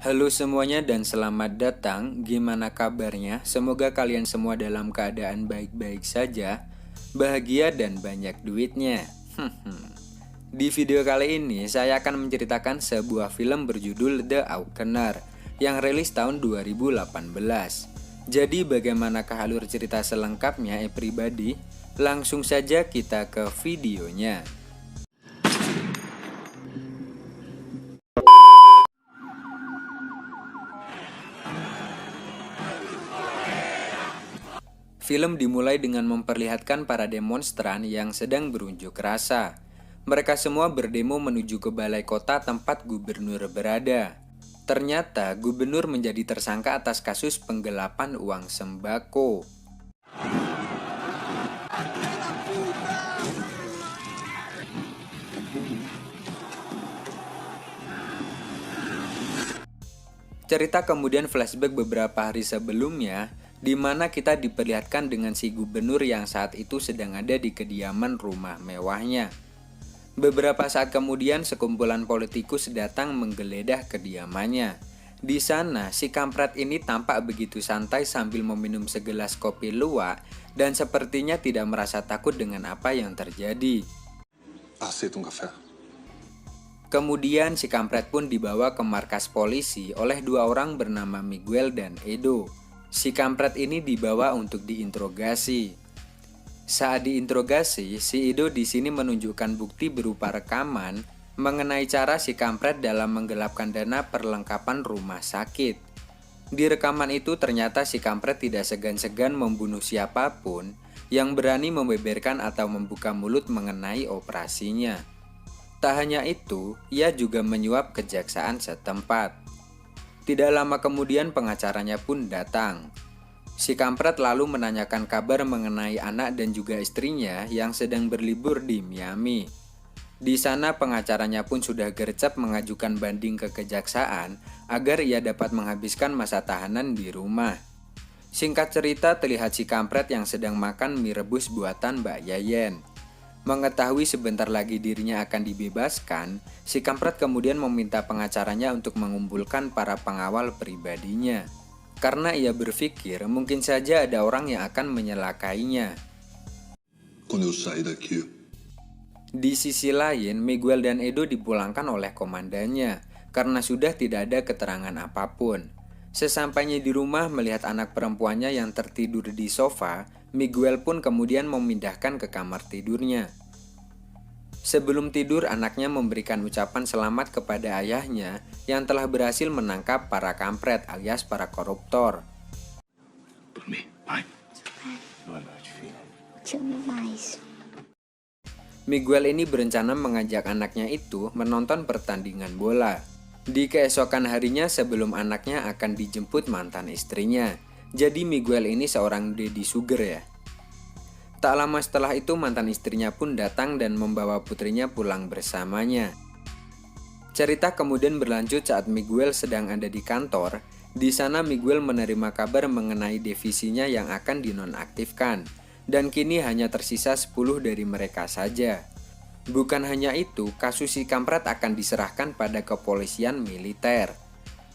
Halo semuanya dan selamat datang. Gimana kabarnya? Semoga kalian semua dalam keadaan baik-baik saja, bahagia dan banyak duitnya. Di video kali ini saya akan menceritakan sebuah film berjudul The Awakener yang rilis tahun 2018. Jadi bagaimanakah alur cerita selengkapnya everybody? Langsung saja kita ke videonya. Film dimulai dengan memperlihatkan para demonstran yang sedang berunjuk rasa. Mereka semua berdemo menuju ke balai kota tempat gubernur berada. Ternyata gubernur menjadi tersangka atas kasus penggelapan uang sembako. Cerita kemudian flashback beberapa hari sebelumnya, di mana kita diperlihatkan dengan si gubernur yang saat itu sedang ada di kediaman rumah mewahnya. Beberapa saat kemudian sekumpulan politikus datang menggeledah kediamannya. Di sana, si kampret ini tampak begitu santai sambil meminum segelas kopi luwak dan sepertinya tidak merasa takut dengan apa yang terjadi. Aceita um café. Kemudian si kampret pun dibawa ke markas polisi oleh dua orang bernama Miguel dan Edo. Si kampret ini dibawa untuk diinterogasi. Saat diinterogasi, si Edo di sini menunjukkan bukti berupa rekaman mengenai cara si kampret dalam menggelapkan dana perlengkapan rumah sakit. Di rekaman itu ternyata si kampret tidak segan-segan membunuh siapapun yang berani membeberkan atau membuka mulut mengenai operasinya. Tak hanya itu, ia juga menyuap kejaksaan setempat. Tidak lama kemudian pengacaranya pun datang. Si kampret lalu menanyakan kabar mengenai anak dan juga istrinya yang sedang berlibur di Miami. Di sana pengacaranya pun sudah gercep mengajukan banding ke kejaksaan agar ia dapat menghabiskan masa tahanan di rumah. Singkat cerita terlihat si kampret yang sedang makan mie rebus buatan Mbak Yayen. Mengetahui sebentar lagi dirinya akan dibebaskan, si kampret kemudian meminta pengacaranya untuk mengumpulkan para pengawal pribadinya. Karena ia berpikir mungkin saja ada orang yang akan menyelakainya. Quando eu sair daqui, Di sisi lain, Miguel dan Edo dipulangkan oleh komandannya karena sudah tidak ada keterangan apapun. Sesampainya di rumah melihat anak perempuannya yang tertidur di sofa, Miguel pun kemudian memindahkan ke kamar tidurnya. Sebelum tidur, anaknya memberikan ucapan selamat kepada ayahnya yang telah berhasil menangkap para kampret alias para koruptor. por mim, pai. Te amo mais. Miguel ini berencana mengajak anaknya itu menonton pertandingan bola. Di keesokan harinya sebelum anaknya akan dijemput mantan istrinya. Jadi Miguel ini seorang daddy sugar ya. Tak lama setelah itu mantan istrinya pun datang dan membawa putrinya pulang bersamanya. Cerita kemudian berlanjut saat Miguel sedang ada di kantor. Di sana Miguel menerima kabar mengenai divisinya yang akan dinonaktifkan. Dan kini hanya tersisa 10 dari mereka saja. Bukan hanya itu, kasus si kampret akan diserahkan pada kepolisian militer.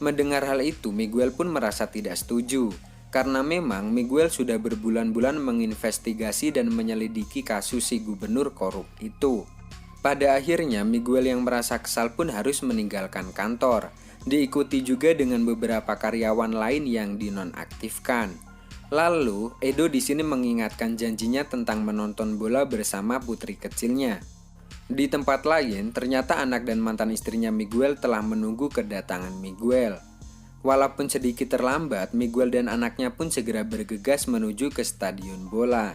Mendengar hal itu, Miguel pun merasa tidak setuju. Karena memang Miguel sudah berbulan-bulan menginvestigasi dan menyelidiki kasus si gubernur korup itu. Pada akhirnya Miguel yang merasa kesal pun harus meninggalkan kantor. Diikuti juga dengan beberapa karyawan lain yang dinonaktifkan. Lalu Edo di sini mengingatkan janjinya tentang menonton bola bersama putri kecilnya. Di tempat lain, ternyata anak dan mantan istrinya Miguel telah menunggu kedatangan Miguel. Walaupun sedikit terlambat, Miguel dan anaknya pun segera bergegas menuju ke stadion bola.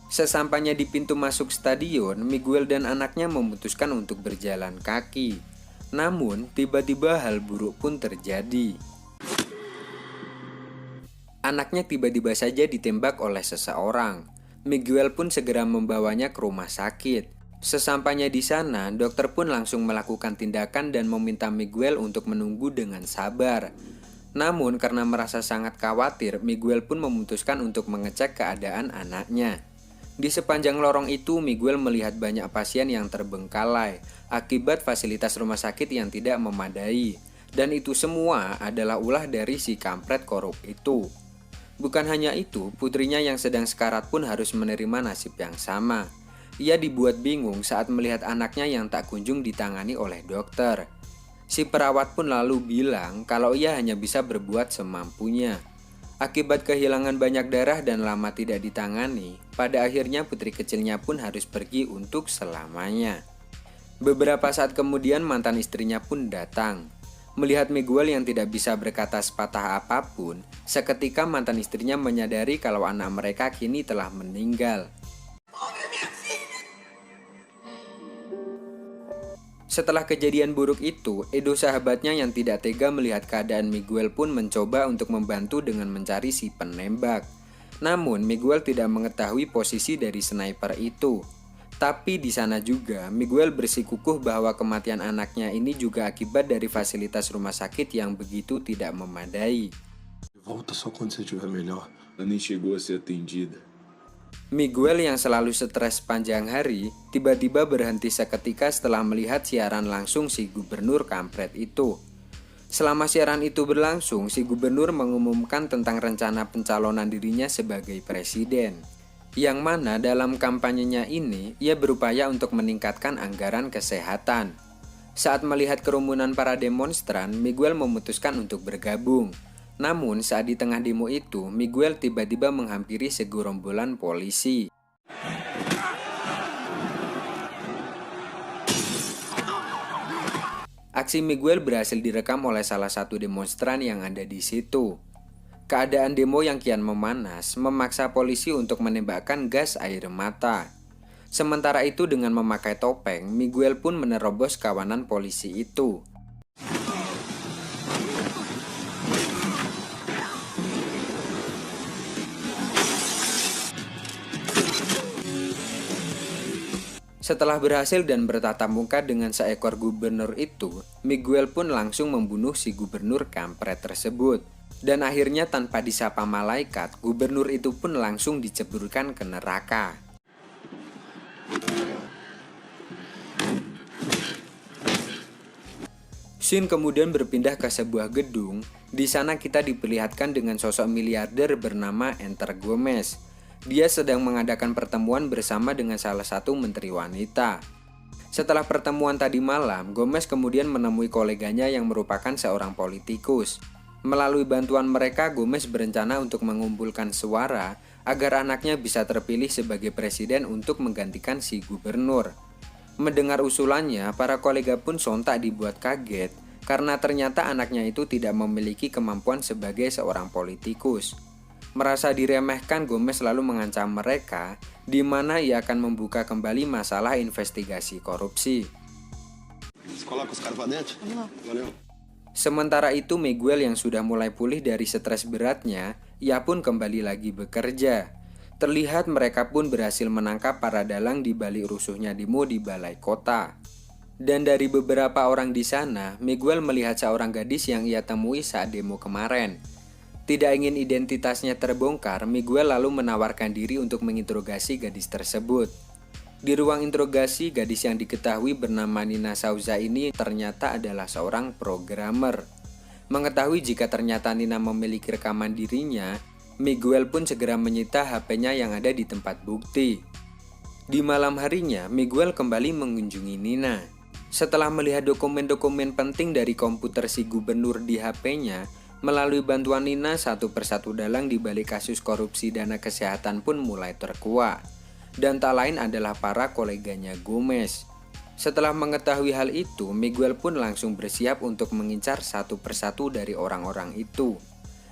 Sesampainya di pintu masuk stadion, Miguel dan anaknya memutuskan untuk berjalan kaki. Namun, tiba-tiba hal buruk pun terjadi. Anaknya tiba-tiba saja ditembak oleh seseorang. Miguel pun segera membawanya ke rumah sakit. Sesampainya di sana, dokter pun langsung melakukan tindakan dan meminta Miguel untuk menunggu dengan sabar. Namun karena merasa sangat khawatir, Miguel pun memutuskan untuk mengecek keadaan anaknya. Di sepanjang lorong itu, Miguel melihat banyak pasien yang terbengkalai akibat fasilitas rumah sakit yang tidak memadai. Dan itu semua adalah ulah dari si kampret korup itu. Bukan hanya itu, putrinya yang sedang sekarat pun harus menerima nasib yang sama. Ia dibuat bingung saat melihat anaknya yang tak kunjung ditangani oleh dokter. Si perawat pun lalu bilang kalau ia hanya bisa berbuat semampunya. Akibat kehilangan banyak darah dan lama tidak ditangani, pada akhirnya putri kecilnya pun harus pergi untuk selamanya. Beberapa saat kemudian mantan istrinya pun datang. Melihat Miguel yang tidak bisa berkata sepatah apapun, seketika mantan istrinya menyadari kalau anak mereka kini telah meninggal. Setelah kejadian buruk itu, Edo sahabatnya yang tidak tega melihat keadaan Miguel pun mencoba untuk membantu dengan mencari si penembak. Namun, Miguel tidak mengetahui posisi dari sniper itu. Tapi di sana juga, Miguel bersikukuh bahwa kematian anaknya ini juga akibat dari fasilitas rumah sakit yang begitu tidak memadai. Volta só quando você estiver melhor. Ela nem chegou a ser atendida. Miguel yang selalu stres sepanjang hari, tiba-tiba berhenti seketika setelah melihat siaran langsung si gubernur kampret itu. Selama siaran itu berlangsung, si gubernur mengumumkan tentang rencana pencalonan dirinya sebagai presiden. Yang mana dalam kampanyenya ini, ia berupaya untuk meningkatkan anggaran kesehatan. Saat melihat kerumunan para demonstran, Miguel memutuskan untuk bergabung. Namun saat di tengah demo itu, Miguel tiba-tiba menghampiri segerombolan polisi. Aksi Miguel berhasil direkam oleh salah satu demonstran yang ada di situ. Keadaan demo yang kian memanas memaksa polisi untuk menembakkan gas air mata. Sementara itu dengan memakai topeng, Miguel pun menerobos kawanan polisi itu. Setelah berhasil dan bertatap muka dengan seekor gubernur itu, Miguel pun langsung membunuh si gubernur kampret tersebut. Dan akhirnya tanpa disapa malaikat, gubernur itu pun langsung diceburkan ke neraka. Scene kemudian berpindah ke sebuah gedung. Di sana kita diperlihatkan dengan sosok miliarder bernama Enter Gomez. Dia sedang mengadakan pertemuan bersama dengan salah satu menteri wanita. Setelah pertemuan tadi malam, Gomez kemudian menemui koleganya yang merupakan seorang politikus. Melalui bantuan mereka, Gomez berencana untuk mengumpulkan suara agar anaknya bisa terpilih sebagai presiden untuk menggantikan si gubernur. Mendengar usulannya, para kolega pun sontak dibuat kaget karena ternyata anaknya itu tidak memiliki kemampuan sebagai seorang politikus. Merasa diremehkan, Gomez lalu mengancam mereka di mana ia akan membuka kembali masalah investigasi korupsi. Sementara itu Miguel yang sudah mulai pulih dari stres beratnya, ia pun kembali lagi bekerja. Terlihat mereka pun berhasil menangkap para dalang di balik rusuhnya demo di balai kota. Dan dari beberapa orang di sana, Miguel melihat seorang gadis yang ia temui saat demo kemarin. Tidak ingin identitasnya terbongkar, Miguel lalu menawarkan diri untuk menginterogasi gadis tersebut. Di ruang interogasi, gadis yang diketahui bernama Nina Souza ini ternyata adalah seorang programmer. Mengetahui jika ternyata Nina memiliki rekaman dirinya, Miguel pun segera menyita HP-nya yang ada di tempat bukti. Di malam harinya, Miguel kembali mengunjungi Nina. Setelah melihat dokumen-dokumen penting dari komputer si gubernur di HP-nya, melalui bantuan Nina, satu persatu dalang di balik kasus korupsi dana kesehatan pun mulai terkuak. Dan tak lain adalah para koleganya Gomez. Setelah mengetahui hal itu, Miguel pun langsung bersiap untuk mengincar satu persatu dari orang-orang itu.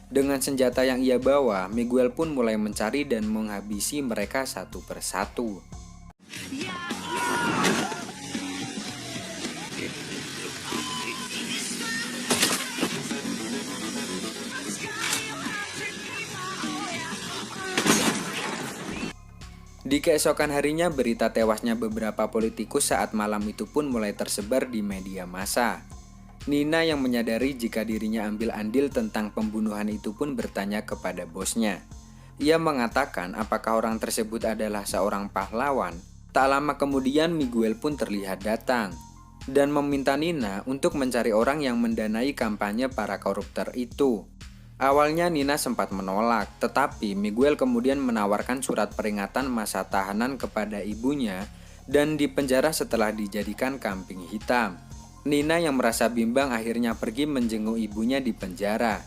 Dengan senjata yang ia bawa, Miguel pun mulai mencari dan menghabisi mereka satu persatu. Di keesokan harinya, berita tewasnya beberapa politikus saat malam itu pun mulai tersebar di media massa. Nina yang menyadari jika dirinya ambil andil tentang pembunuhan itu pun bertanya kepada bosnya. Ia mengatakan apakah orang tersebut adalah seorang pahlawan. Tak lama kemudian Miguel pun terlihat datang. dan meminta Nina untuk mencari orang yang mendanai kampanye para koruptor itu. Awalnya Nina sempat menolak, tetapi Miguel kemudian menawarkan surat peringatan masa tahanan kepada ibunya dan dipenjara setelah dijadikan kambing hitam. Nina yang merasa bimbang akhirnya pergi menjenguk ibunya di penjara.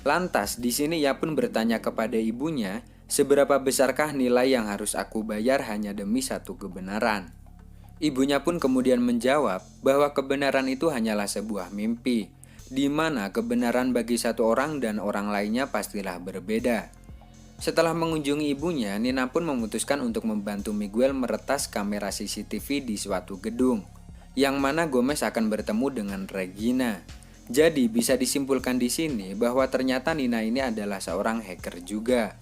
Lantas di sini ia pun bertanya kepada ibunya, seberapa besarkah nilai yang harus aku bayar hanya demi satu kebenaran? Ibunya pun kemudian menjawab bahwa kebenaran itu hanyalah sebuah mimpi, di mana kebenaran bagi satu orang dan orang lainnya pastilah berbeda. Setelah mengunjungi ibunya, Nina pun memutuskan untuk membantu Miguel meretas kamera CCTV di suatu gedung, yang mana Gomez akan bertemu dengan Regina. Jadi bisa disimpulkan di sini bahwa ternyata Nina ini adalah seorang hacker juga.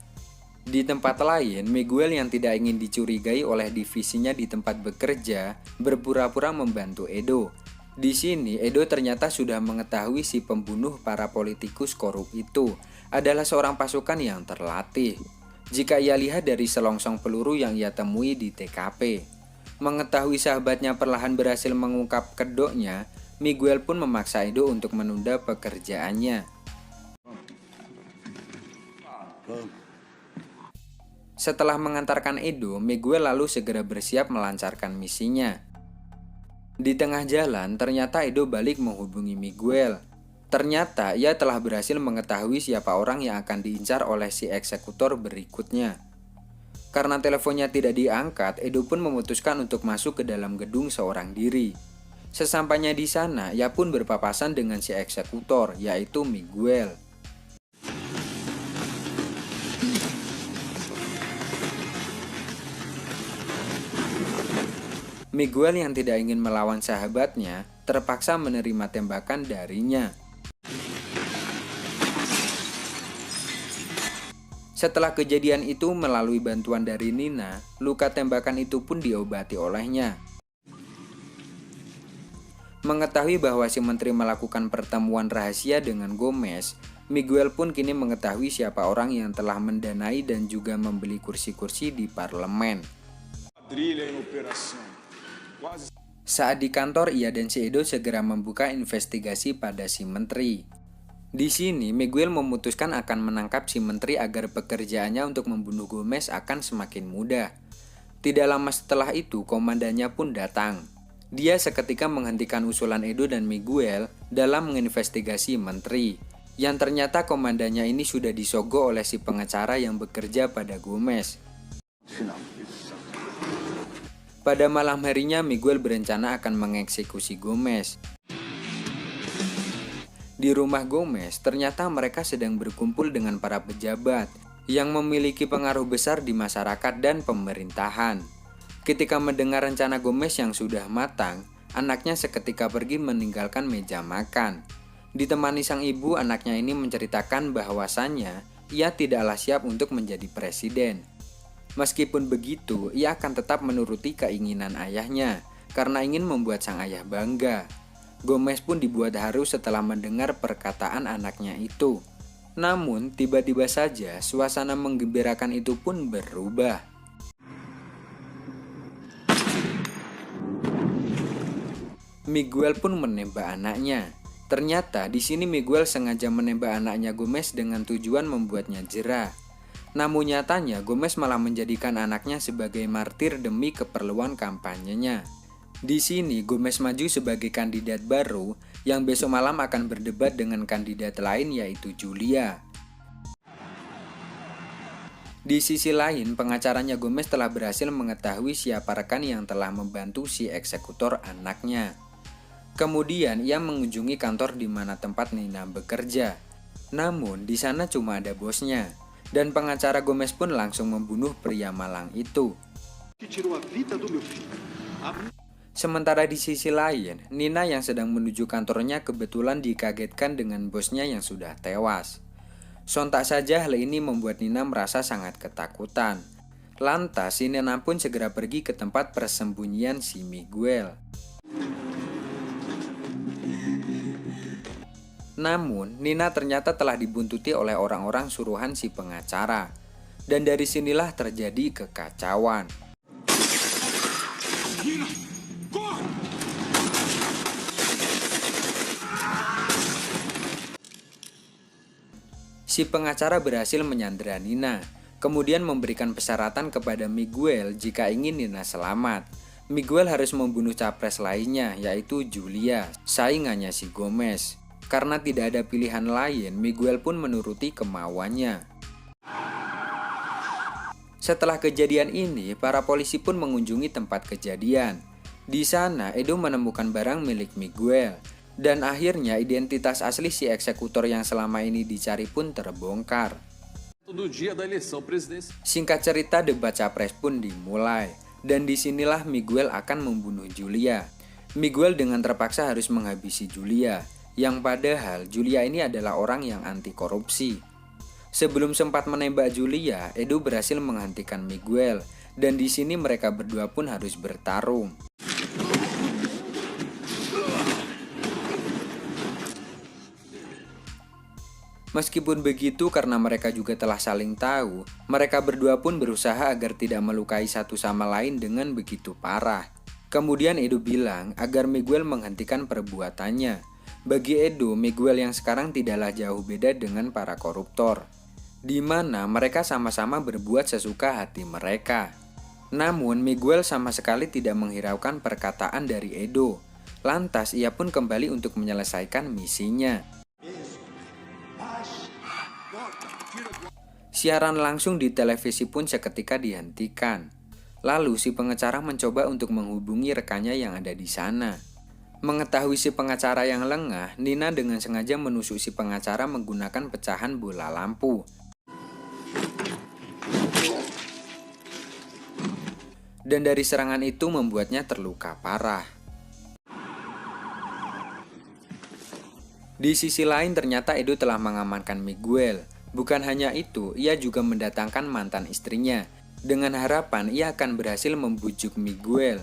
Di tempat lain, Miguel yang tidak ingin dicurigai oleh divisinya di tempat bekerja berpura-pura membantu Edo. Di sini Edo ternyata sudah mengetahui si pembunuh para politikus korup itu adalah seorang pasukan yang terlatih. Jika ia lihat dari selongsong peluru yang ia temui di TKP. Mengetahui sahabatnya perlahan berhasil mengungkap kedoknya, Miguel pun memaksa Edo untuk menunda pekerjaannya. Setelah mengantarkan Edo, Miguel lalu segera bersiap melancarkan misinya. Di tengah jalan, ternyata Edo balik menghubungi Miguel. Ternyata ia telah berhasil mengetahui siapa orang yang akan diincar oleh si eksekutor berikutnya. Karena teleponnya tidak diangkat, Edo pun memutuskan untuk masuk ke dalam gedung seorang diri. Sesampainya di sana, ia pun berpapasan dengan si eksekutor, yaitu Miguel. Miguel yang tidak ingin melawan sahabatnya, terpaksa menerima tembakan darinya. Setelah kejadian itu, melalui bantuan dari Nina, luka tembakan itu pun diobati olehnya. Mengetahui bahwa si menteri melakukan pertemuan rahasia dengan Gomez, Miguel pun kini mengetahui siapa orang yang telah mendanai dan juga membeli kursi-kursi di parlemen. Saat di kantor, ia dan si Edo segera membuka investigasi pada si menteri. Di sini, Miguel memutuskan akan menangkap si menteri agar pekerjaannya untuk membunuh Gomez akan semakin mudah. Tidak lama setelah itu, komandannya pun datang. Dia seketika menghentikan usulan Edo dan Miguel dalam menginvestigasi menteri, yang ternyata komandannya ini sudah disogok oleh si pengacara yang bekerja pada Gomez. Pada malam harinya, Miguel berencana akan mengeksekusi Gomez. Di rumah Gomez, ternyata mereka sedang berkumpul dengan para pejabat yang memiliki pengaruh besar di masyarakat dan pemerintahan. Ketika mendengar rencana Gomez yang sudah matang, anaknya seketika pergi meninggalkan meja makan. Ditemani sang ibu, anaknya ini menceritakan bahwasannya ia tidaklah siap untuk menjadi presiden. Meskipun begitu, ia akan tetap menuruti keinginan ayahnya karena ingin membuat sang ayah bangga. Gomez pun dibuat haru setelah mendengar perkataan anaknya itu. Namun, tiba-tiba saja suasana menggembirakan itu pun berubah. Miguel pun menembak anaknya. Ternyata di sini Miguel sengaja menembak anaknya Gomez dengan tujuan membuatnya jera. Namun nyatanya Gomez malah menjadikan anaknya sebagai martir demi keperluan kampanyenya. Di sini Gomez maju sebagai kandidat baru yang besok malam akan berdebat dengan kandidat lain yaitu Julia. Di sisi lain, pengacaranya Gomez telah berhasil mengetahui siapa rekan yang telah membantu si eksekutor anaknya. Kemudian ia mengunjungi kantor di mana tempat Nina bekerja. Namun di sana cuma ada bosnya, dan pengacara Gomez pun langsung membunuh pria malang itu. Sementara di sisi lain, Nina yang sedang menuju kantornya kebetulan dikagetkan dengan bosnya yang sudah tewas. Sontak saja hal ini membuat Nina merasa sangat ketakutan. Lantas si Nina pun segera pergi ke tempat persembunyian si Miguel. Namun, Nina ternyata telah dibuntuti oleh orang-orang suruhan si pengacara. Dan dari sinilah terjadi kekacauan. Si pengacara berhasil menyandera Nina, kemudian memberikan persyaratan kepada Miguel jika ingin Nina selamat. Miguel harus membunuh capres lainnya, yaitu Julia, saingannya si Gomez. Karena tidak ada pilihan lain, Miguel pun menuruti kemauannya. Setelah kejadian ini, para polisi pun mengunjungi tempat kejadian. Di sana, Edo menemukan barang milik Miguel. Dan akhirnya identitas asli si eksekutor yang selama ini dicari pun terbongkar. Singkat cerita, debat capres pun dimulai. Dan disinilah Miguel akan membunuh Julia. Miguel dengan terpaksa harus menghabisi Julia, yang padahal Julia ini adalah orang yang anti korupsi. Sebelum sempat menembak Julia, Edo berhasil menghentikan Miguel, dan di sini mereka berdua pun harus bertarung. Meskipun begitu, karena mereka juga telah saling tahu, mereka berdua pun berusaha agar tidak melukai satu sama lain dengan begitu parah. Kemudian Edo bilang agar Miguel menghentikan perbuatannya. Bagi Edo, Miguel yang sekarang tidaklah jauh beda dengan para koruptor, di mana mereka sama-sama berbuat sesuka hati mereka. Namun Miguel sama sekali tidak menghiraukan perkataan dari Edo. Lantas ia pun kembali untuk menyelesaikan misinya. Siaran langsung di televisi pun seketika dihentikan. Lalu si pengacara mencoba untuk menghubungi rekannya yang ada di sana. Mengetahui si pengacara yang lengah, Nina dengan sengaja menusuk si pengacara menggunakan pecahan bola lampu. Dan dari serangan itu membuatnya terluka parah. Di sisi lain ternyata Edo telah mengamankan Miguel. Bukan hanya itu, ia juga mendatangkan mantan istrinya. Dengan harapan ia akan berhasil membujuk Miguel.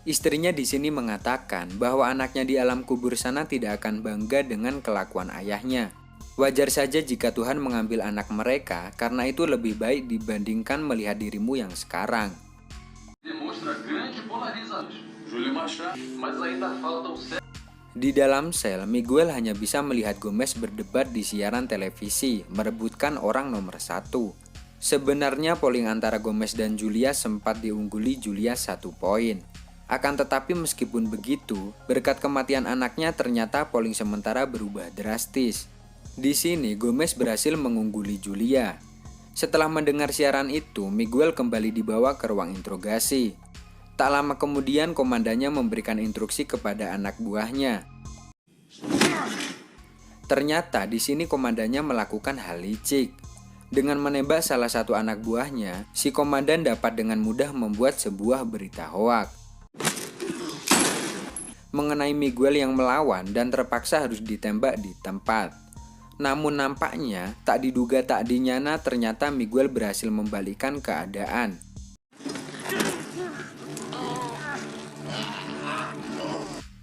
Istrinya di sini mengatakan bahwa anaknya di alam kubur sana tidak akan bangga dengan kelakuan ayahnya. Wajar saja jika Tuhan mengambil anak mereka, karena itu lebih baik dibandingkan melihat dirimu yang sekarang. Di dalam sel, Miguel hanya bisa melihat Gomez berdebat di siaran televisi, merebutkan orang nomor 1. Sebenarnya polling antara Gomez dan Julia sempat diungguli Julia 1 poin. Akan tetapi meskipun begitu, berkat kematian anaknya ternyata polling sementara berubah drastis. Di sini Gomez berhasil mengungguli Julia. Setelah mendengar siaran itu, Miguel kembali dibawa ke ruang interogasi. Tak lama kemudian komandannya memberikan instruksi kepada anak buahnya. Ternyata di sini komandannya melakukan hal licik. Dengan menembak salah satu anak buahnya, si komandan dapat dengan mudah membuat sebuah berita hoak mengenai Miguel yang melawan dan terpaksa harus ditembak di tempat. Namun nampaknya tak diduga tak dinyana ternyata Miguel berhasil membalikkan keadaan.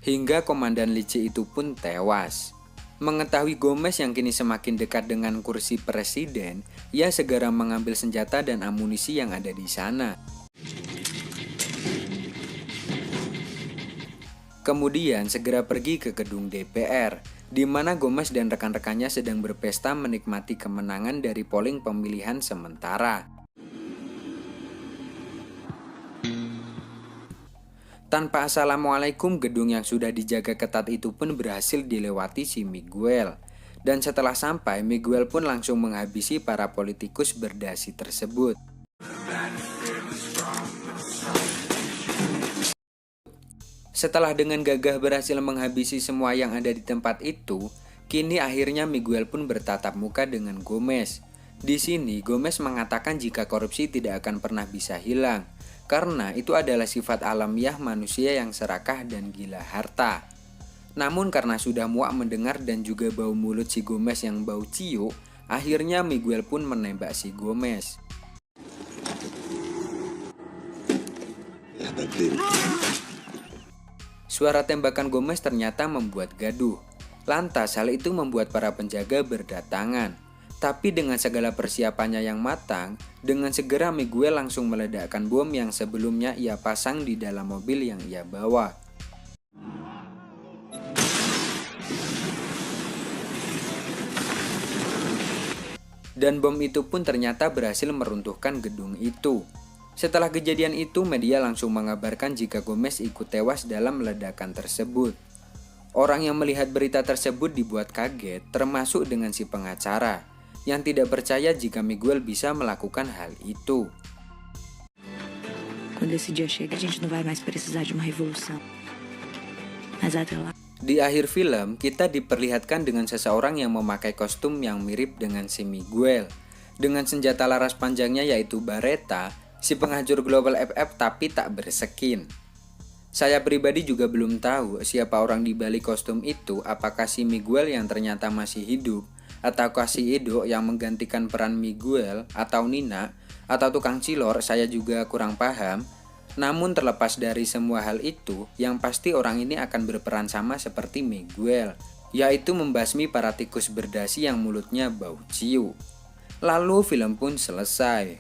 Hingga komandan licik itu pun tewas. Mengetahui Gomez yang kini semakin dekat dengan kursi presiden, ia segera mengambil senjata dan amunisi yang ada di sana. Kemudian segera pergi ke gedung DPR, di mana Gomez dan rekan-rekannya sedang berpesta menikmati kemenangan dari polling pemilihan sementara. Tanpa assalamualaikum, gedung yang sudah dijaga ketat itu pun berhasil dilewati si Miguel. Dan setelah sampai, Miguel pun langsung menghabisi para politikus berdasi tersebut. Setelah dengan gagah berhasil menghabisi semua yang ada di tempat itu, kini akhirnya Miguel pun bertatap muka dengan Gomez. Di sini, Gomez mengatakan jika korupsi tidak akan pernah bisa hilang, karena itu adalah sifat alamiah manusia yang serakah dan gila harta. Namun karena sudah muak mendengar dan juga bau mulut si Gomez yang bau ciu, akhirnya Miguel pun menembak si Gomez. Suara tembakan Gomez ternyata membuat gaduh. Lantas hal itu membuat para penjaga berdatangan. Tapi dengan segala persiapannya yang matang, dengan segera Miguel langsung meledakkan bom yang sebelumnya ia pasang di dalam mobil yang ia bawa. Dan bom itu pun ternyata berhasil meruntuhkan gedung itu. Setelah kejadian itu, media langsung mengabarkan jika Gomez ikut tewas dalam ledakan tersebut. Orang yang melihat berita tersebut dibuat kaget, termasuk dengan si pengacara, yang tidak percaya jika Miguel bisa melakukan hal itu. Quando esse dia chega, a gente não vai mais precisar de uma revolução. Mas até lá. Di akhir film, kita diperlihatkan dengan seseorang yang memakai kostum yang mirip dengan si Miguel. Dengan senjata laras panjangnya yaitu Beretta, si penghancur global FF tapi tak berskin. Saya pribadi juga belum tahu siapa orang di balik kostum itu, apakah si Miguel yang ternyata masih hidup, ataukah si Edo yang menggantikan peran Miguel, atau Nina, atau tukang cilor, saya juga kurang paham. Namun terlepas dari semua hal itu, yang pasti orang ini akan berperan sama seperti Miguel, yaitu membasmi para tikus berdasi yang mulutnya bau ciu. Lalu film pun selesai.